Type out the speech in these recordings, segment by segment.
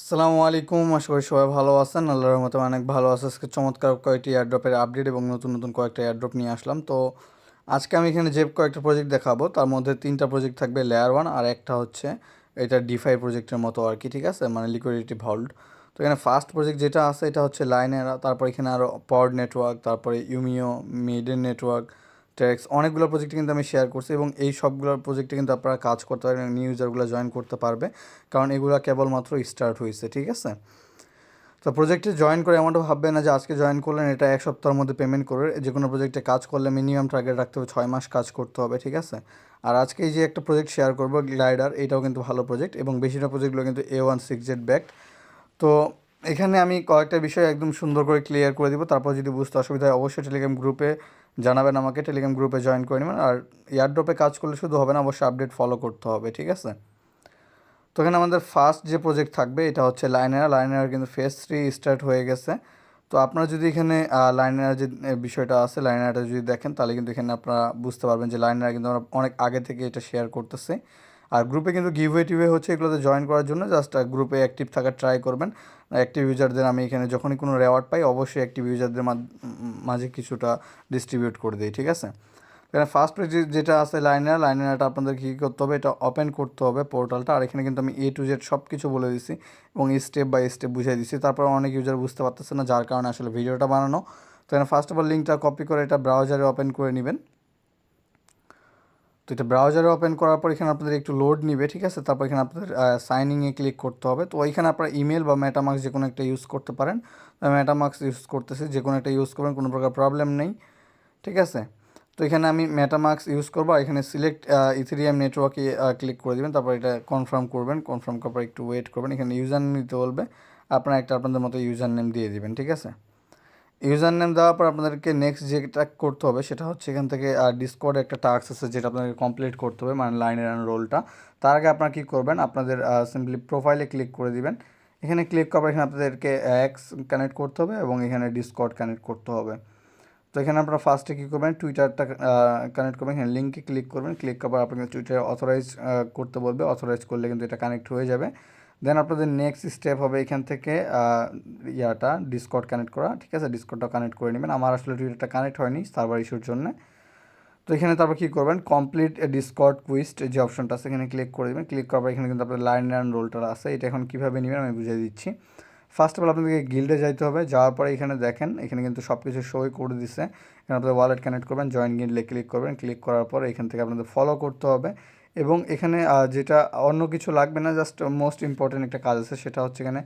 আসসালামু আলাইকুম, আশা করি সবাই ভালো আছেন। আল্লাহর রহমতে অনেক ভালো আছে। আজকে চমৎকার কয়েকটি এয়ারড্রপের আপডেট এবং নতুন নতুন কয়েকটা এয়ারড্রপ নিয়ে আসলাম। তো আজকে আমি এখানে যে কয়েকটা প্রজেক্ট দেখাবো তার মধ্যে 3টা প্রজেক্ট থাকবে লেয়ার 1 আর একটা হচ্ছে এটা ডিফাই প্রজেক্টের মতো আর কি, ঠিক আছে, মানে লিকুইডিটি ভল্ট। তো এখানে ফার্স্ট প্রজেক্ট যেটা আছে এটা হচ্ছে লাইনেরা, তারপর এখানে আরও পড নেটওয়ার্ক, তারপরে ইউমিও, মেডেন নেটওয়ার্ক, টেক্স, অনেকগুলো প্রজেক্ট কিন্তু আমি শেয়ার করছি এবং এই সবগুলোর প্রজেক্টে কিন্তু আপনারা কাজ করতে পারবেন, নিউ ইউজারগুলো জয়েন করতে পারবে, কারণ এগুলো কেবলমাত্র স্টার্ট হয়েছে, ঠিক আছে। তো প্রজেক্টে জয়েন করে এমনটা ভাববেন না যে আজকে জয়েন করলেন এটা এক সপ্তাহের মধ্যে পেমেন্ট করবে। যে কোনো প্রজেক্টে কাজ করলে মিনিমাম টার্গেট রাখতে হবে 6 মাস কাজ করতে হবে, ঠিক আছে। আর আজকে এই যে একটা প্রজেক্ট শেয়ার করবো গ্লাইডার, এটাও কিন্তু ভালো প্রজেক্ট এবং বেশিরভাগ প্রজেক্টগুলো কিন্তু A16Z ব্যাকড। তো এখানে আমি কয়েকটা বিষয় একদম সুন্দর করে ক্লিয়ার করে দিব, তারপর যদি বুঝতে অসুবিধা হয় অবশ্যই টেলিগ্রাম গ্রুপে জানাবেন, আমাকে টেলিগ্রাম গ্রুপে জয়েন করে নেবেন। আর এয়ারড্রপে কাজ করলে শুধু হবে না, অবশ্যই আপডেট ফলো করতে হবে, ঠিক আছে। তো এখানে আমাদের ফার্স্ট যে প্রজেক্ট থাকবে এটা হচ্ছে লাইনার। লাইনার কিন্তু ফেজ 3 স্টার্ট হয়ে গেছে। তো আপনারা যদি এখানে লাইনার যে বিষয়টা আছে লাইনারটা যদি দেখেন তাহলে কিন্তু এখানে আপনারা বুঝতে পারবেন যে লাইনার কিন্তু আমরা অনেক আগে থেকে এটা শেয়ার করতেছে। আর গ্রুপে কিন্তু গিভওয়ে টিভওয়ে হচ্ছে, এগুলোতে জয়েন করার জন্য জাস্ট গ্রুপে অ্যাক্টিভ থাকার ট্রাই করবেন। অ্যাক্টিভ ইউজারদের আমি এখানে যখনই কোনো রেওয়ার্ড পাই অবশ্যই অ্যাক্টিভ ইউজারদের মাঝে কিছুটা ডিস্ট্রিবিউট করে দিই, ঠিক আছে। এখানে ফার্স্ট পেজ যেটা আছে লাইনারটা আপনাদের কী করতে হবে, এটা ওপেন করতে হবে পোর্টালটা। আর এখানে কিন্তু আমি A to Z সব কিছু বলে দিছি এবং স্টেপ বাই স্টেপ বুঝিয়ে দিচ্ছি, তারপর অনেক ইউজার বুঝতে পারতেছে না, যার কারণে আসলে ভিডিওটা বানানো। তো এখানে ফার্স্ট অফ অল লিঙ্কটা কপি করে এটা ব্রাউজারে ওপেন করে নেবেন। তো এটা ব্রাউজারে ওপেন করার পর এখানে আপনাদের একটু লোড নিবে, ঠিক আছে। তারপর এখানে আপনাদের সাইনিংয়ে ক্লিক করতে হবে। তো ওইখানে আপনার ইমেল বা মেটামাস্ক যে কোনো একটা ইউজ করতে পারেন। মেটামাস্ক ইউজ করতেছি, যে কোনো একটা ইউজ করবেন, কোনো প্রকার প্রবলেম নেই, ঠিক আছে। তো এখানে আমি মেটামাস্ক ইউজ করবো। এখানে সিলেক্ট ইথেরিয়াম নেটওয়ার্কে ক্লিক করে দেবেন, তারপর এটা কনফার্ম করবেন। কনফার্ম করার পর একটু ওয়েট করবেন। এখানে ইউজার নেম দিতে বলবে, আপনারা একটা আপনাদের মতো ইউজার নেম দিয়ে দিবেন, ঠিক আছে। ইউজার নেম দেওয়ার পর আপনাদেরকে নেক্সট যেটা করতে হবে সেটা হচ্ছে এখান থেকে ডিসকর্ডে একটা টাস্ক আছে যেটা আপনাদের কমপ্লিট করতে হবে, মানে লাইনের রোলটা। তার আগে আপনারা কী করবেন, আপনাদের সিম্পলি প্রোফাইলে ক্লিক করে দিবেন। এখানে ক্লিক করার পর এখানে আপনাদেরকে এক্স কানেক্ট করতে হবে এবং এখানে ডিসকর্ড কানেক্ট করতে হবে। তো এখানে আপনারা ফার্স্টে কী করবেন, টুইটারটা কানেক্ট করবেন। এখানে লিঙ্কে ক্লিক করবেন। ক্লিক করার পর আপনাকে টুইটারে অথরাইজ করতে বলবে। অথরাইজ করলে কিন্তু এটা কানেক্ট হয়ে যাবে। দেন আপনাদের নেক্সট স্টেপ হবে এখান থেকে ডিসকর্ড কানেক্ট করা, ঠিক আছে। ডিসকর্ডটা কানেক্ট করে নেবেন। আমার আসলে টুইটারটা কানেক্ট হয়নি সার্ভার ইস্যুর জন্য। তো এখানে তারপর কী করবেন, কমপ্লিট ডিসকর্ড কুইস্ট যে অপশনটা আছে এখানে ক্লিক করে দেবেন। ক্লিক করার পর এখানে কিন্তু আপনার লাইন অ্যান্ড রোলটা আছে, এটা এখন কীভাবে নেবেন আমি বুঝিয়ে দিচ্ছি। ফার্স্ট অফ অল আপনাদেরকে গিল্ডে যাইতে হবে। যাওয়ার পরে এখানে দেখেন এখানে কিন্তু সব কিছু শোই করে দিচ্ছে। এখানে আপনাদের ওয়ালেট কানেক্ট করবেন, জয়েন গিল্ডে ক্লিক করবেন। ক্লিক করার পর এখান থেকে আপনাদের ফলো করতে হবে এবং এখানে যেটা অন্য কিছু লাগবে না, জাস্ট মোস্ট ইম্পর্টেন্ট একটা কাজ আছে, সেটা হচ্ছে এখানে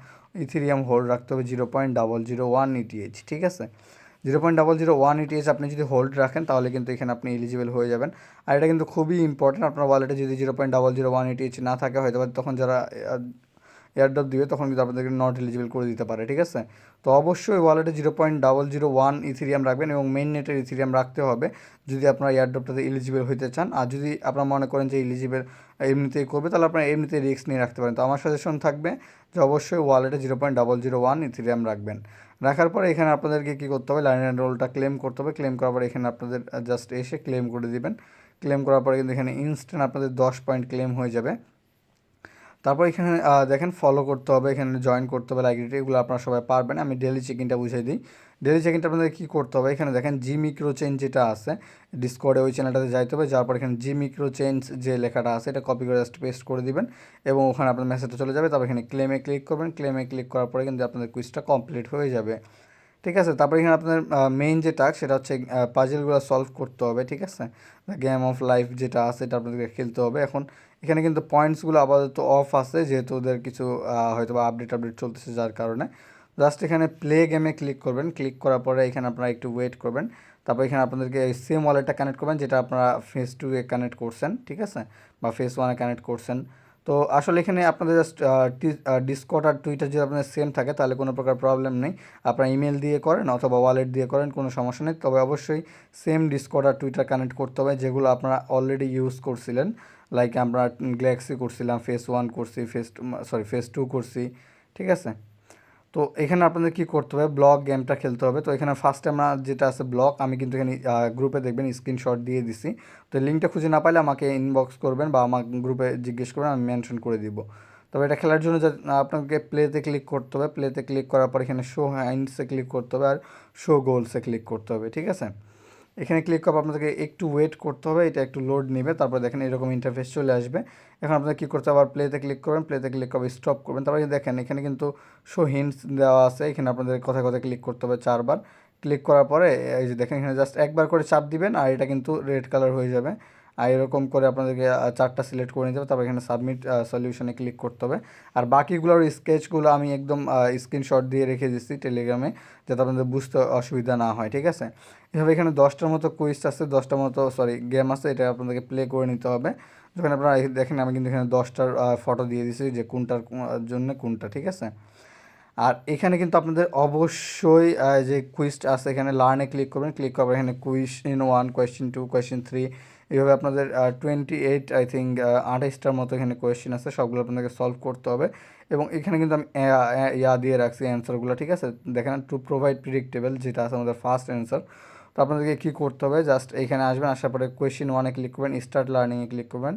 ইথেরিয়াম হোল্ড রাখতে হবে 0.001 ETH, ঠিক আছে। 0.001 ETH আপনি যদি হোল্ড রাখেন তাহলে কিন্তু এখানে আপনি এলিজিবল হয়ে যাবেন। আর এটা কিন্তু খুবই ইম্পর্টেন্ট, আপনার ওয়ালেটে যদি 0.001 ETH না থাকে হয়তো তখন যারা এয়ারড্রপ দিবে তখন কিন্তু আপনাদেরকে নট এলিজিবল করে দিতে পারে, ঠিক আছে। তো অবশ্যই ওয়ালেটে 0.001 ইথেরিয়াম রাখবেন এবং মেইন নেটের ইথেরিয়াম রাখতে হবে যদি আপনার এয়ারড্রপটাতে এলিজিবল হইতে চান। আর যদি আপনারা মনে করেন যে এলিজিবল এমনিতেই করবে তাহলে আপনারা এমনিতেই রিস্ক নিয়ে রাখতে পারেন। তো আমার সাজেশন থাকবে যে অবশ্যই ওয়ালেটে 0.001 ইথেরিয়াম রাখবেন। রাখার পরে এখানে আপনাদেরকে কী করতে হবে, লাইন অ্যান্ড রোলটা ক্লেম করতে হবে। ক্লেম করার পরে এখানে আপনাদের জাস্ট এসে ক্লেম করে দিবেন। ক্লেম করার পরে কিন্তু এখানে ইনস্ট্যান্ট আপনাদের 10 পয়েন্ট ক্লেম হয়ে যাবে। তারপর এখানে দেখেন ফলো করতে হবে, এখানে জয়েন করতে হবে, লাইক এগুলো আপনারা সবাই পারবেন। আমি ডেলি চেকিংটা বুঝিয়ে দিই। ডেলি চেকিংটা আপনাদের কী করতে হবে, এখানে দেখেন জি মিক্রো চেঞ্জ যেটা আছে ডিসকর্ডে ওই চ্যানেলটাতে যাইতে হবে। যাওয়ার পর এখানে জি মিক্রো চেঞ্জ যে লেখাটা আছে এটা কপি করে জাস্ট পেস্ট করে দিবেন এবং ওখানে আপনার মেসেজটা চলে যাবে। তারপর এখানে ক্লেমে ক্লিক করবেন। ক্লেমে ক্লিক করার পরে কিন্তু আপনাদের কুইজটা কমপ্লিট হয়ে যাবে, ঠিক আছে। তারপরে এখানে আপনার মেইন যে টাস্ক সেটা হচ্ছে পাজেলগুলো সলভ করতে হবে, ঠিক আছে। গেম অফ লাইফ যেটা আছে এটা আপনাদেরকে খেলতে হবে। এখন এখানে কিন্তু পয়েন্টসগুলো আপাতত অফ আছে যেহেতু ওদের কিছু হয়তো বা আপডেট চলতেছে, যার কারণে জাস্ট এখানে প্লে গেমে ক্লিক করবেন। ক্লিক করার পরে এখানে আপনারা একটু ওয়েট করবেন। তারপর এখানে আপনাদেরকে সেম ওয়ালেটটা কানেক্ট করবেন যেটা আপনারা ফেজ 2-এ কানেক্ট করছেন, ঠিক আছে, বা ফেজ 1-এ কানেক্ট করছেন। তো আসলে এখানে আপনাদের জাস্ট ডিসকর্ড আর টুইটার যদি আপনাদের সেম থাকে তাহলে কোনো প্রকার প্রবলেম নেই। আপনারা ইমেল দিয়ে করেন অথবা ওয়ালেট দিয়ে করেন, কোনো সমস্যা নেই। তবে অবশ্যই সেম ডিসকর্ড আর টুইটার কানেক্ট করতে হবে যেগুলো আপনারা অলরেডি ইউজ করছিলেন। লাইক আমরা গ্যালাক্সি করছিলাম, ফেজ 1 করছি, ফেজ 2 করছি, ঠিক আছে। তো এখানে আপনাদের কী করতে হবে, ব্লক গেমটা খেলতে হবে। তো এখানে ফার্স্টে আমরা যেটা আছে ব্লক, আমি কিন্তু এখানে গ্রুপে দেখবেন স্ক্রিনশট দিয়ে দিছি। তো লিঙ্কটা খুঁজে না পাইলে আমাকে ইনবক্স করবেন বা আমার গ্রুপে জিজ্ঞেস করবেন, আমি মেনশন করে দিব। তবে এটা খেলার জন্য আপনাকে প্লেতে ক্লিক করতে হবে, প্লেতে ক্লিক করার পর এখানে শো হ্যান্ডসে ক্লিক করতে হবে আর শো গোলসে ক্লিক করতে হবে, ঠিক আছে। এখানে ক্লিক করবো, আপনাদেরকে একটু ওয়েট করতে হবে, এটা একটু লোড নেবে, তারপর দেখেন এরকম ইন্টারফেস চলে আসবে। এখন আপনাদের কী করতে হবে, আবার প্লেতে ক্লিক করবেন, প্লেতে ক্লিক করবে স্টপ করবেন, তারপরে দেখেন এখানে কিন্তু শো হিন্টস দেওয়া আছে, এখানে আপনাদের কথায় কথায় ক্লিক করতে হবে 4বার। ক্লিক করার পরে এই যে দেখেন এখানে জাস্ট একবার করে চাপ দিবেন আর এটা কিন্তু রেড কালার হয়ে যাবে। আর এরকম করে আপনাদেরকে 4টা সিলেক্ট করে নিতে হবে, তারপর এখানে সাবমিট সলিউশনে ক্লিক করতে হবে। আর বাকিগুলোর স্কেচগুলো আমি একদম স্ক্রিনশট দিয়ে রেখে দিচ্ছি টেলিগ্রামে, যাতে আপনাদের বুঝতে অসুবিধা না হয়, ঠিক আছে। এভাবে এখানে 10টার মতো কুইজ আছে, 10টার মতো গেম আছে, এটা আপনাদেরকে প্লে করে নিতে হবে। যখন আপনারা দেখেন আমি কিন্তু এখানে 10টার ফটো দিয়ে দিচ্ছি যে কোনটার জন্য কোনটা, ঠিক আছে। আর এখানে কিন্তু আপনাদের অবশ্যই যে কুইজটা আছে এখানে লার্নে ক্লিক করবেন, ক্লিক করবেন এখানে কোয়েশ্চেন 1, কোয়েশ্চেন 2, কোয়েশ্চেন 3, এইভাবে আপনাদের 28 আই থিঙ্ক 28টার মতো এখানে কোয়েশ্চেন আছে, সবগুলো আপনাদেরকে সলভ করতে হবে। এবং এখানে কিন্তু আমি দিয়ে রাখছি অ্যান্সারগুলো, ঠিক আছে। দেখেন টু প্রোভাইড প্রিডিক্টেবল যেটা আছে আমাদের ফার্স্ট অ্যান্সার। তো আপনাদেরকে কী করতে হবে, জাস্ট এখানে আসবেন, আসার পরে কোয়েশ্চেন 1-এ ক্লিক করবেন, স্টার্ট লার্নিংয়ে ক্লিক করবেন,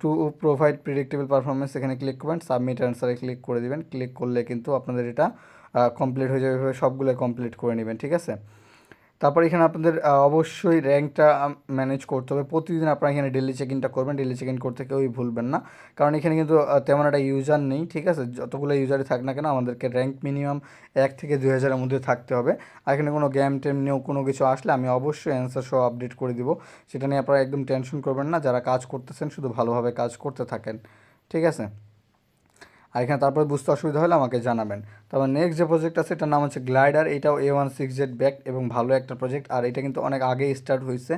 টু প্রোভাইড প্রিডিক্টেবল পারফরমেন্স এখানে ক্লিক করবেন, সাবমিট অ্যান্সারে ক্লিক করে দিবেন। ক্লিক করলে কিন্তু আপনাদের এটা কমপ্লিট হয়ে যাবে, এভাবে সবগুলো কমপ্লিট করে নেবেন, ঠিক আছে। তারপর এখানে আপনাদের অবশ্যই র্যাঙ্কটা ম্যানেজ করতে হবে। প্রতিদিন আপনারা এখানে ডেলি চেক ইনটা করবেন, ডেলি চেক ইন করতে কেউই ভুলবেন না, কারণ এখানে কিন্তু তেমন একটা ইউজার নেই, ঠিক আছে। যতগুলো ইউজারই থাক না কেন আমাদেরকে র্যাঙ্ক মিনিমাম 1 থেকে 2000-এর মধ্যে থাকতে হবে। আর এখানে কোনো গেম টেম নিয়েও কোনো কিছু আসলে আমি অবশ্যই অ্যান্সার সহ আপডেট করে দিব, সেটা নিয়ে আপনারা একদম টেনশন করবেন না। যারা কাজ করতেছেন শুধু ভালোভাবে কাজ করতে থাকেন, ঠিক আছে। আর এখানে তারপরে বুঝতে অসুবিধা হলে আমাকে জানাবেন। তারপর নেক্সট যে প্রজেক্ট আছে এটার নাম হচ্ছে গ্লাইডার, এটাও A16Z ব্যাক এবং ভালো একটা প্রজেক্ট, আর এটা কিন্তু অনেক আগেই স্টার্ট হয়েছে,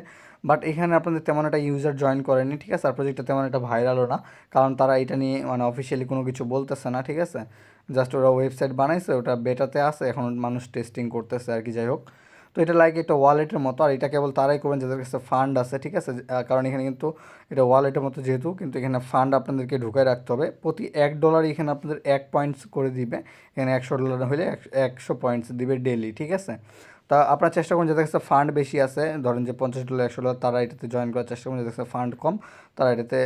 বাট এখানে আপনাদের তেমন একটা ইউজার জয়েন করেনি, ঠিক আছে। আর প্রজেক্টটা তেমন একটা ভাইরালও না, কারণ তারা এটা নিয়ে মানে অফিসিয়ালি কোনো কিছু বলতেছে না, ঠিক আছে। জাস্ট ওরা ওয়েবসাইট বানাইছে, ওটা বেটাতে আছে, এখন মানুষ টেস্টিং করতেছে আর কি, যাই হোক। তো এটা লাইক একটা ওয়ালেটের মতো, আর এটা কেবল তারাই করবেন যাদের কাছে ফান্ড আছে, ঠিক আছে। কারণ এখানে কিন্তু এটা ওয়ালেটের মতো যেহেতু, কিন্তু এখানে ফান্ড আপনাদেরকে ঢুকায় রাখতে হবে। প্রতি $1 এখানে আপনাদের 1 পয়েন্টস করে দিবে, এখানে $100 হলে 100 পয়েন্টস দিবে ডেলি, ঠিক আছে। তা আপনারা চেষ্টা করুন যাদের কাছে ফান্ড বেশি আছে, ধরেন যে $50, $100, তারা এটাতে জয়েন করার চেষ্টা করুন। যাদের কাছে ফান্ড কম তারা এটাতে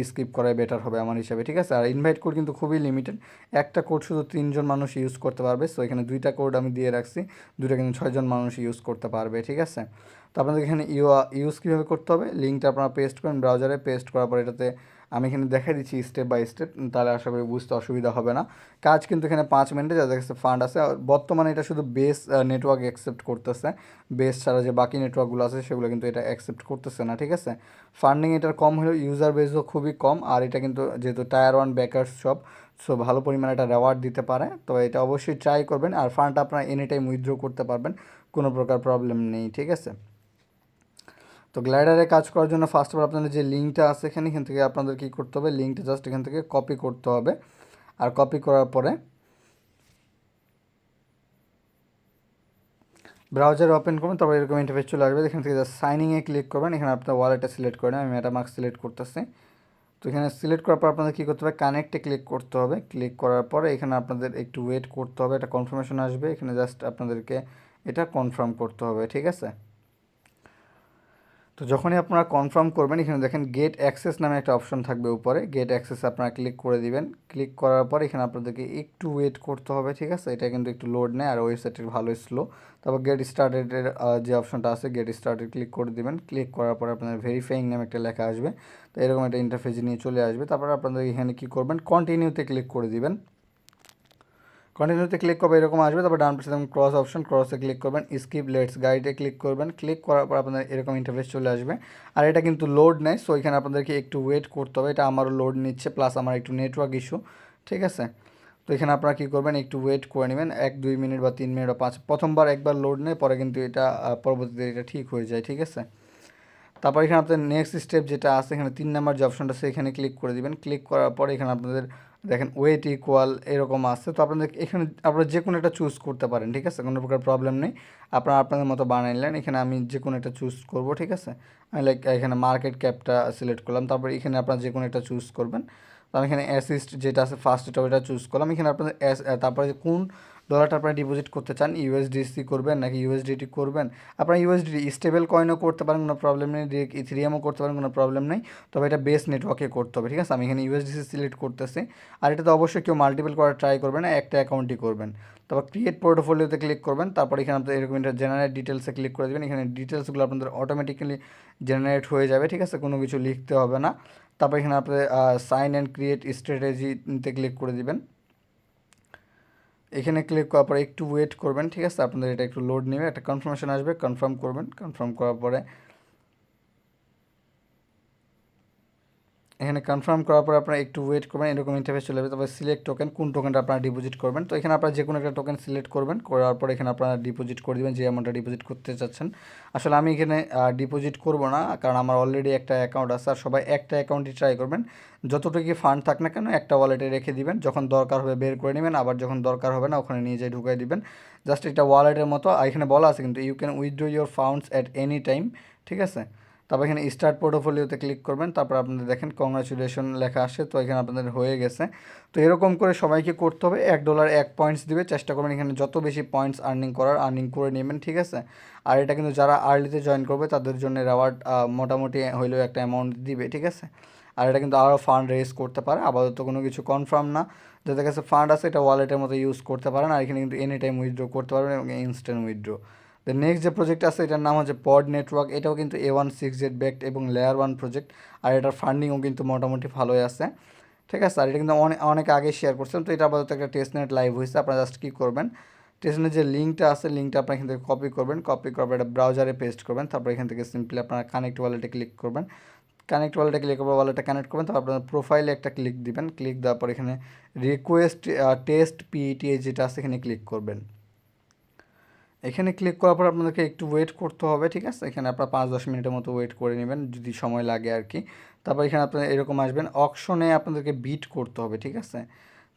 স্কিপ করাই বেটার হবে আমার হিসাবে, ঠিক আছে। আর ইনভাইট কোড কিন্তু খুবই লিমিটেড, একটা কোড শুধু 3জন মানুষ ইউজ করতে পারবে। সো এখানে 2টা কোড আমি দিয়ে রাখছি, 2টা কিন্তু 6জন মানুষ ইউজ করতে পারবে, ঠিক আছে। তো আপনাদের এখানে ইউজ কীভাবে করতে হবে, লিঙ্কটা আপনারা পেস্ট করেন ব্রাউজারে, পেস্ট করার পর এটাতে আমি এখানে দেখাই দিচ্ছি স্টেপ বাই স্টেপ, তাহলে আশা করি বুঝতে অসুবিধা হবে না। কাজ কিন্তু এখানে 5 মিনিটে, যাদের কাছে ফান্ড আছে। বর্তমানে এটা শুধু বেস নেটওয়ার্ক অ্যাকসেপ্ট করতেছে, বেস ছাড়া যে বাকি নেটওয়ার্কগুলো আছে সেগুলো কিন্তু এটা অ্যাকসেপ্ট করতেছে না, ঠিক আছে। ফান্ডিং এটার কম হলেও ইউজার বেসও খুবই কম, আর এটা কিন্তু যেহেতু টায়ার 1 ব্যাকার্স সব, সো ভালো পরিমাণে এটা রেওয়ার্ড দিতে পারে। তো এটা অবশ্যই ট্রাই করবেন, আর ফান্ডটা আপনারা এনি টাইম উইথড্র করতে পারবেন, কোনো প্রকার প্রবলেম নেই, ঠিক আছে। তো গ্লাইডারে কাজ করার জন্য ফার্স্ট অফ অল আপনাদের যে লিঙ্কটা আছে এখান থেকে আপনাদের কী করতে হবে, লিঙ্কটা জাস্ট এখান থেকে কপি করতে হবে। আর কপি করার পরে ব্রাউজার ওপেন করবেন, তারপর এরকম ইন্টারফেস চলে আসবে। এখান থেকে জাস্ট সাইনিংয়ে ক্লিক করবেন, এখানে আপনার ওয়ালেটটা সিলেক্ট করেন, আমি মেটামাস্ক সিলেক্ট করতেছি। তো এখানে সিলেক্ট করার পর আপনাদের কী করতে হবে, কানেক্টে ক্লিক করতে হবে। ক্লিক করার পরে এখানে আপনাদের একটু ওয়েট করতে হবে, একটা কনফার্মেশন আসবে, এখানে জাস্ট আপনাদেরকে এটা কনফার্ম করতে হবে, ঠিক আছে। তো যখনই আপনারা কনফার্ম করবেন এখানে দেখেন গেট অ্যাক্সেস নামে একটা অপশন থাকবে উপরে, গেট অ্যাক্সেস আপনারা ক্লিক করে দিবেন। ক্লিক করার পর এখানে আপনাদেরকে একটু ওয়েট করতে হবে, ঠিক আছে। এটা কিন্তু একটু লোড নেয় আর ওয়েবসাইটের ভালোই স্লো। তারপর গেট স্টার্টেডের যে অপশনটা আছে গেট স্টার্টেড ক্লিক করে দিবেন। ক্লিক করার পর আপনাদের ভেরিফাইং নামে একটা লেখা আসবে, তো এরকম একটা ইন্টারফেস নিয়ে চলে আসবে। তারপর আপনাদের এখানে কী করবেন, কন্টিনিউতে ক্লিক করে দিবেন। কন্টিনিউতে ক্লিক করবে এরকম আসবে, তারপর ডান পাশে দেখুন ক্রস অপশন, ক্রসে ক্লিক করবেন, স্কিপ লেটস গাইডে ক্লিক করবেন। ক্লিক করার পর আপনাদের এরকম ইন্টারফেস চলে আসবে, আর এটা কিন্তু লোড নেয়। সো এখানে আপনাদেরকে একটু ওয়েট করতে হবে, এটা আমারও লোড নিচ্ছে, প্লাস আমার একটু নেটওয়ার্ক ইস্যু, ঠিক আছে। তো এখানে আপনারা কী করবেন, একটু ওয়েট করে নেবেন, 1-2 মিনিট বা 3 মিনিট বা 5, প্রথমবার একবার লোড নেয়, পরে কিন্তু এটা পরবর্তীতে এটা ঠিক হয়ে যায়, ঠিক আছে। তারপর এখানে আপনাদের নেক্সট স্টেপ যেটা আছে এখানে 3 নাম্বার যে অপশনটা আছে এখানে ক্লিক করে দিবেন। ক্লিক করার পরে এখানে আপনাদের দেখেন ওয়েট ইকুয়াল এরকম আছে, তো আপনাদের এখানে আপনারা যে কোনো একটা চুজ করতে পারেন, ঠিক আছে, কোনো প্রকার প্রবলেম নেই। আপনারা আপনাদের মতো বানাইলেন, এখানে আমি যে কোনো একটা চুজ করব, ঠিক আছে। আমি লাইক এখানে মার্কেট ক্যাপটা সিলেক্ট করলাম, তারপর এখানে আপনারা যে কোনো একটা চুজ করবেন। তো আমি এখানে অ্যাসিস্ট যেটা আছে ফার্স্ট এটা ওইটা চুজ করলাম। এখানে আপনাদের তারপরে কোন ডলারটা আপনারা ডিপোজিট করতে চান, ইউএসডিসি করবেন নাকি ইউএসডিটি করবেন, আপনারা ইউএসডিটি স্টেবল কয়েনও করতে পারেন, কোনো প্রবলেম নেই, ডিরেক্ট ইথেরিয়ামও করতে পারেন, কোনো প্রবলেম নেই, তবে এটা বেস নেটওয়ার্কে করতে হবে, ঠিক আছে। আমি এখানে ইউএসডিসি সিলেক্ট করতেছি। আর এটাতে অবশ্যই কেউ মাল্টিপল করার ট্রাই করবেন না, একটা অ্যাকাউন্টই করবেন। তারপর ক্রিয়েট পোর্টফোলিওতে ক্লিক করবেন, তারপর এখানে আপনাদের এরকম এটা জেনারেট ডিটেলসে ক্লিক করে দেবেন। এখানে ডিটেলসগুলো আপনাদের অটোমেটিক্যালি জেনারেট হয়ে যাবে, ঠিক আছে, কোনো কিছু লিখতে হবে না। তারপর এখানে আপনাদের সাইন অ্যান্ড ক্রিয়েট স্ট্র্যাটেজিতে ক্লিক করে দিবেন। এখানে ক্লিক করার পরে একটু ওয়েট করবেন, ঠিক আছে, আপনাদের এটা একটু লোড নেবে, একটা কনফার্মেশন আসবে, কনফার্ম করবেন। কনফার্ম করার পরে এখানে কনফার্ম করার পর আপনারা একটু ওয়েট করবেন, এরকম ইন্টারফেস চলে যাবে। তারপর সিলেক্ট টোকেন, কোন টোকেনটা আপনারা ডিপোজিট করবেন। তো এখানে আপনারা যে কোনো একটা টোকেন সিলেক্ট করবেন, করার পর এখানে আপনারা ডিপোজিট করে দেবেন যে অ্যামাউন্টটা ডিপোজিট করতে চাচ্ছেন। আসলে আমি এখানে ডিপোজিট করব না, কারণ আমার অলরেডি একটা অ্যাকাউন্ট আছে। আর সবাই একটা অ্যাকাউন্টই ট্রাই করবেন, যতটুকু ফান্ড থাক না কেন একটা ওয়ালেটে রেখে দিবেন, যখন দরকার হবে বের করে নেবেন, আবার যখন দরকার হবে না ওখানে নিয়ে যেয়ে ঢুকাই দিবেন। জাস্ট এটা ওয়ালেটের মতো। আর এখানে বলা আছে কিন্তু you can withdraw your funds at any time, ঠিক আছে। তারপর এখানে স্টার্ট পোর্টফোলিওতে ক্লিক করবেন, তারপর আপনাদের দেখেন কংগ্রাচুলেশন লেখা আসে, তো এখানে আপনাদের হয়ে গেছে। তো এরকম করে সবাইকে করতে হবে। $1 1 পয়েন্টস দিবে, চেষ্টা করবেন এখানে যত বেশি পয়েন্টস আর্নিং করার আর্নিং করে নেবেন, ঠিক আছে। আর এটা কিন্তু যারা আর্লিতে জয়েন করবে তাদের জন্য রেওয়ার্ড মোটামুটি হইলেও একটা অ্যামাউন্ট দিবে, ঠিক আছে। আর এটা কিন্তু আরও ফান্ড রেজ করতে পারে, আপাতত কোনো কিছু কনফার্ম না। যাদের কাছে ফান্ড আছে এটা ওয়ালেটের মতো ইউজ করতে পারেন, আর এখানে কিন্তু এনি টাইম উইথড্র করতে পারবেন এবং ইনস্ট্যান্ট উইথড্র। দ্য নেক্সট যে প্রজেক্ট আছে এটার নাম হচ্ছে পড নেটওয়ার্ক, এটাও কিন্তু A16Z ব্যাকড এবং লেয়ার 1 প্রজেক্ট। আর এটার ফান্ডিংও কিন্তু মোটামুটি ভালোই আছে, ঠিক আছে। আর এটা কিন্তু অনেক আগে শেয়ার করছেন। তো এটা আপাতত একটা টেস্টনেট লাইভ হয়েছে। আপনারা জাস্ট কী করবেন, টেস্টনেট যে লিঙ্কটা আছে লিঙ্কটা আপনার এখান থেকে কপি করবেন, কপি করার পর এটা ব্রাউজারে পেস্ট করবেন, তারপর এখান থেকে সিম্পলি আপনারা কানেক্ট ওয়ালেটে ক্লিক করবেন। কানেক্ট ওয়ালেটে ক্লিক করবেন, ওয়ালেটে কানেক্ট করবেন, তারপর আপনার প্রোফাইলে একটা ক্লিক দিবেন। ক্লিক দেওয়ার পর এখানে রিকোয়েস্ট টেস্ট পিইটিএ যেটা আছে এখানে ক্লিক করবেন। এখানে ক্লিক করার পর আপনাদেরকে একটু ওয়েট করতে হবে, ঠিক আছে। এখানে আপনার 5-10 মিনিটের মতো ওয়েট করে নেবেন যদি সময় লাগে আর কি। তারপর এখানে আপনার এরকম আসবেন, অকশনে আপনাদেরকে বিট করতে হবে, ঠিক আছে।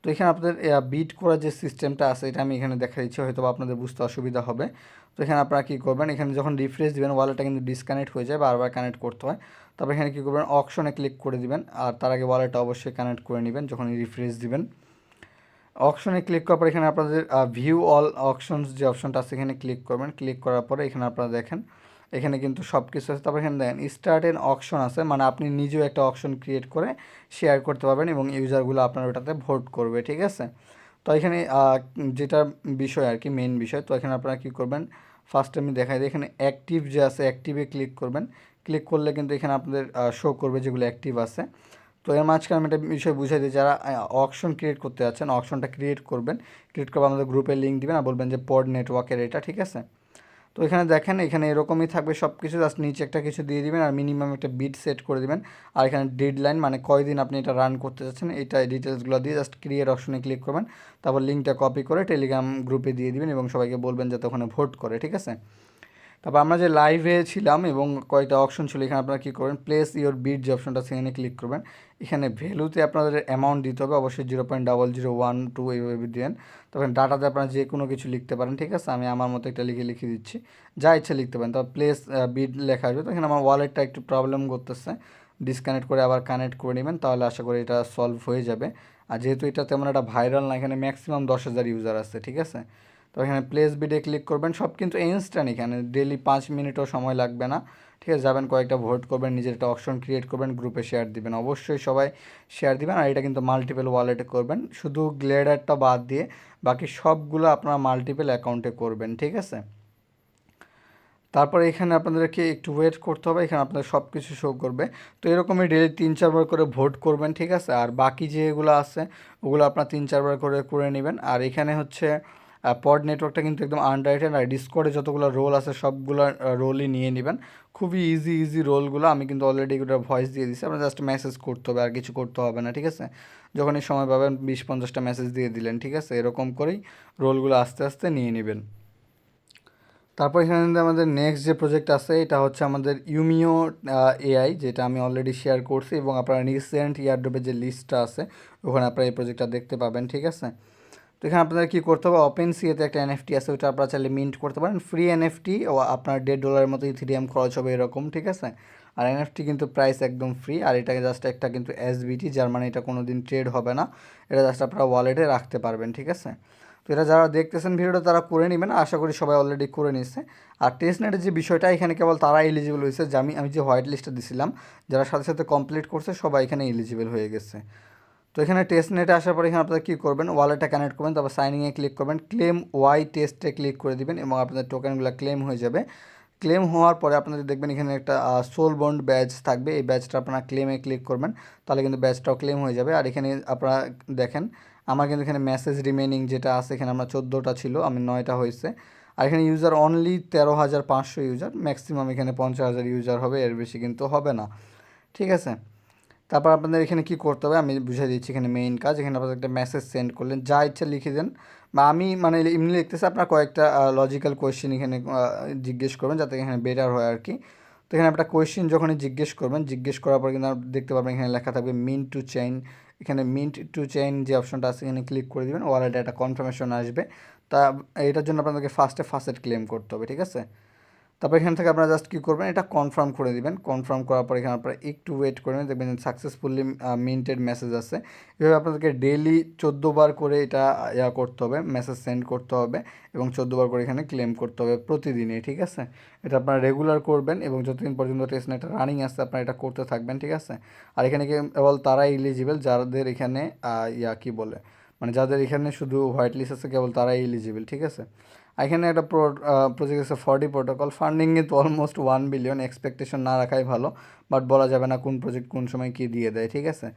তো এখানে আপনাদের বিট করার যে সিস্টেমটা আছে এটা আমি এখানে দেখা দিচ্ছি, হয়তো আপনাদের বুঝতে অসুবিধা হবে। তো এখানে আপনারা কী করবেন, এখানে যখন রিফ্রেশ দিবেন ওয়ালেটটা কিন্তু ডিসকানেক্ট হয়ে যায়, বারবার কানেক্ট করতে হয়। তারপর এখানে কী করবেন, অকশনে ক্লিক করে দিবেন, আর তার আগে ওয়ালেটটা অবশ্যই কানেক্ট করে নেবেন যখন রিফ্রেশ দিবেন। অপশনে ক্লিক করার পর এখানে আপনাদের ভিউ অল অপশনস যে অপশনটা আছে এখানে ক্লিক করবেন। ক্লিক করার পরে এখানে আপনারা দেখেন এখানে কিন্তু সব কিছু আছে। তারপর এখানে দেখেন স্টার্ট এন অকশন আছে, মানে আপনি নিজেও একটা অকশন ক্রিয়েট করে শেয়ার করতে পারবেন এবং ইউজারগুলো আপনার ওটাতে ভোট করবে, ঠিক আছে। তো এখানে যেটা বিষয় আর কি মেইন বিষয়, তো এখানে আপনারা কী করবেন, ফার্স্ট আমি দেখাই দিই, এখানে অ্যাক্টিভ যে আছে অ্যাক্টিভে ক্লিক করবেন। ক্লিক করলে কিন্তু এখানে আপনাদের শো করবে যেগুলো অ্যাক্টিভ আছে। তো এর মাঝখানে আমি একটা বিষয় বুঝাই দিই, যারা অকশন ক্রিয়েট করতে যাচ্ছেন অকশনটা ক্রিয়েট করবেন, ক্রিয়েট করবে আমাদের গ্রুপে লিঙ্ক দিবেন আর বলবেন যে পড নেটওয়ার্কের এটা, ঠিক আছে। তো এখানে দেখেন এখানে এরকমই থাকবে সব কিছু, জাস্ট নিচে একটা কিছু দিয়ে দিবেন আর মিনিমাম একটা বিট সেট করে দিবেন। আর এখানে ডেডলাইন মানে কয়দিন আপনি এটা রান করতে চাচ্ছেন এটা ডিটেলসগুলো দিয়ে জাস্ট ক্রিয়েট অপশনে ক্লিক করবেন। তারপর লিঙ্কটা কপি করে টেলিগ্রাম গ্রুপে দিয়ে দিবেন এবং সবাইকে বলবেন যাতে ওখানে ভোট করে, ঠিক আছে। তারপর আমরা যে লাইভে ছিলাম এবং কয়েকটা অপশন ছিল, এখানে আপনারা কী করবেন, প্লেস ইওর বিট যে অপশনটা সেখানে ক্লিক করবেন। এখানে ভ্যালুতে আপনাদের অ্যামাউন্ট দিতে হবে, অবশ্যই 0.0012 এইভাবে দেন। তখন ডাটাতে আপনারা যে কোনো কিছু লিখতে পারেন, ঠিক আছে। আমি আমার মতো একটা লিখে দিচ্ছি, যা ইচ্ছা লিখতে পারেন। তারপর প্লেস বিট লেখা আসবে। তো এখানে আমার ওয়ালেটটা একটু প্রবলেম করতেছে, ডিসকানেক্ট করে আবার কানেক্ট করে নেবেন, তাহলে আশা করি এটা সলভ হয়ে যাবে। আর যেহেতু এটা তেমন একটা ভাইরাল না, এখানে ম্যাক্সিমাম 10,000 ইউজার আছে, ঠিক আছে। তো এখানে প্লেস বিডে ক্লিক করবেন, সব কিন্তু ইনস্ট্যান্ট, এখানে ডেলি 5 মিনিটও সময় লাগবে না, ঠিক আছে। যাবেন কয়েকটা ভোট করবেন, নিজের একটা অপশন ক্রিয়েট করবেন, গ্রুপে শেয়ার দিবেন, অবশ্যই সবাই শেয়ার দিবেন। আর এটা কিন্তু মাল্টিপল ওয়ালেটে করবেন, শুধু গ্লেডারটা বাদ দিয়ে বাকি সবগুলো আপনারা মাল্টিপল অ্যাকাউন্টে করবেন, ঠিক আছে। তারপরে এখানে আপনাদেরকে একটু ওয়েট করতে হবে, এখানে আপনাদের সব কিছু শো করবে। তো এরকমই ডেলি 3-4 বার করে ভোট করবেন, ঠিক আছে। আর বাকি যেগুলো আছে ওগুলো আপনার 3-4 বার করে করে নেবেন। আর এখানে হচ্ছে পড নেটওয়ার্কটা কিন্তু একদম আনরাইটেড, আর ডিসকর্ডে যতগুলো রোল আছে সবগুলো রোলই নিয়ে নেবেন। খুবই ইজি রোলগুলো, আমি কিন্তু অলরেডি এগুলো ভয়েস দিয়ে দিচ্ছি, আপনার জাস্ট মেসেজ করতে হবে আর কিছু করতে হবে না, ঠিক আছে। যখনই সময় পাবেন 20-50টা মেসেজ দিয়ে দিলেন, ঠিক আছে। এরকম করেই রোলগুলো আস্তে আস্তে নিয়ে নেবেন। তারপর এখানে কিন্তু আমাদের নেক্সট যে প্রজেক্ট আছে এটা হচ্ছে আমাদের ইউমিও এআই, যেটা আমি অলরেডি শেয়ার করছি এবং আপনারা রিসেন্ট ইয়ারড্রপের যে লিস্টটা আছে ওখানে আপনারা এই প্রজেক্টটা দেখতে পাবেন, ঠিক আছে। তো এখানে আপনাদের কী করতে হবে, ওপেন সিএতে একটা এনএফটি আছে, ওইটা আপনারা চাইলে মিন্ট করতে পারেন, ফ্রি এনএফটি, ও আপনার $1.5 মতো ইথিরিয়াম খরচ হবে এরকম, ঠিক আছে। আর এনএফটি কিন্তু প্রাইস একদম ফ্রি, আর এটাকে জাস্ট একটা কিন্তু এসবিটি, যার মানে এটা কোনো দিন ট্রেড হবে না, এটা জাস্ট আপনারা ওয়ালেটে রাখতে পারবেন, ঠিক আছে। তো এটা যারা দেখতেছেন ভিডিওটা তারা করে নেবেন, আশা করি সবাই অলরেডি করে নিচ্ছে। আর টেস্ট নেটের যে বিষয়টা এখানে কেবল তারা এলিজিবল হয়েছে, যে আমি যে হোয়াইট লিস্টটা দিছিলাম যারা সাথে সাথে কমপ্লিট করছে সবাই এখানে এলিজিবল হয়ে গেছে। তো এখানে টেস্ট নেটে আসার পরে এখানে আপনারা কী করবেন, ওয়ালেটটা কানেক্ট করবেন, তারপর সাইনিংয়ে ক্লিক করবেন, ক্লেম ওয়াই টেস্টে ক্লিক করে দিবেন এবং আপনাদের টোকেনগুলো ক্লেম হয়ে যাবে। ক্লেম হওয়ার পরে আপনাদের দেখবেন এখানে একটা সোল বন্ড ব্যাচ থাকবে, এই ব্যাচটা আপনারা ক্লেমে ক্লিক করবেন, তাহলে কিন্তু ব্যাচটাও ক্লেম হয়ে যাবে। আর এখানে আপনারা দেখেন আমার কিন্তু এখানে মেসেজ রিমেনিং যেটা আছে, এখানে আমরা 14টা ছিল, আমি 9টা হয়েছে। আর এখানে ইউজার অনলি 13,500 ইউজার, ম্যাক্সিমাম এখানে 50,000 ইউজার হবে, এর বেশি কিন্তু হবে না। ঠিক আছে, তারপর আপনাদের এখানে কি করতে হবে আমি বুঝিয়ে দিচ্ছি। এখানে মেইন কাজ, এখানে আপনাদের একটা মেসেজ সেন্ড করলেন, যা ইচ্ছা লিখে দেন, বা আমি মানে এমনি লিখতেছি, আপনার কয়েকটা লজিক্যাল কোয়েশ্চেন এখানে জিজ্ঞেস করবেন যাতে এখানে বেটার হয় আর কি। তো এখানে একটা কোয়েশ্চেন যখনই জিজ্ঞেস করবেন, জিজ্ঞেস করার পর কিন্তু আপনি দেখতে পারবেন এখানে লেখা থাকবে মিন্ট টু চেইন। এখানে মিন্ট টু চেইন যে অপশনটা আছে এখানে ক্লিক করে দেবেন, ওয়ালেটে একটা কনফার্মেশন আসবে। তা এটার জন্য আপনাদেরকে ফার্স্টে ফার্স্ট ক্লেম করতে হবে, ঠিক আছে। তারপর এখান থেকে আপনারা জাস্ট কী করবেন, এটা কনফার্ম করে দিবেন। কনফার্ম করার পর এখানে আপনারা একটু ওয়েট করবেন, দেখবেন সাকসেসফুলি মিন্টেড মেসেজ আছে। এভাবে আপনাদেরকে ডেইলি 14বার করে এটা করতে হবে, মেসেজ সেন্ড করতে হবে এবং 14বার করে এখানে ক্লেম করতে হবে প্রতিদিনই, ঠিক আছে। এটা আপনারা রেগুলার করবেন এবং যতদিন পর্যন্ত টেস্ট নেটটা রানিং আছে আপনারা এটা করতে থাকবেন, ঠিক আছে। আর এখানে কেবল তারাই এলিজিবল যাদের এখানে কী বলে, মানে যাদের এখানে শুধু হোয়াইট লিস্ট আছে কেবল তারাই এলিজিবল, ঠিক আছে। এখানে একটা প্রজেক্ট আছে 4D প্রোটোকল, ফান্ডিং কিন্তু অলমোস্ট 1 বিলিয়ন, এক্সপেকটেশন না রাখাই ভালো, বাট বলা যাবে না কোন প্রজেক্ট কোন সময় কী দিয়ে দেয়, ঠিক আছে।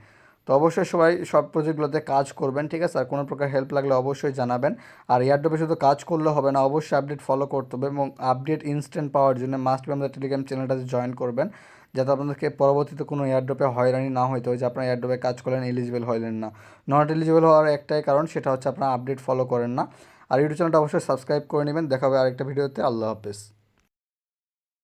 তো অবশ্যই সবাই সব প্রজেক্টগুলোতে কাজ করবেন, ঠিক আছে। আর কোনো প্রকার হেল্প লাগলে অবশ্যই জানাবেন। আর এয়ারড্রপে শুধু কাজ করলে হবে না, অবশ্যই আপডেট ফলো করতে হবে এবং আপডেট ইনস্ট্যান্ট পাওয়ার জন্য মাস্ট বি আমাদের টেলিগ্রাম চ্যানেলটাতে জয়েন করবেন, যাতে আপনাদেরকে পরবর্তীতে কোনো এয়ারড্রপে হয়রানি না হইতে হয় যে আপনার এয়ারড্রপে কাজ করলেন এলিজিবল হইলেন না। নট এলিজিবল হওয়ার একটাই কারণ, সেটা হচ্ছে আপনারা আপডেট ফলো করেন না। আর ইউটিউব চ্যানেলটা অবশ্যই সাবস্ক্রাইব করে নেবেন। দেখা হবে আরেকটা ভিডিওতে। আল্লাহ হাফেজ।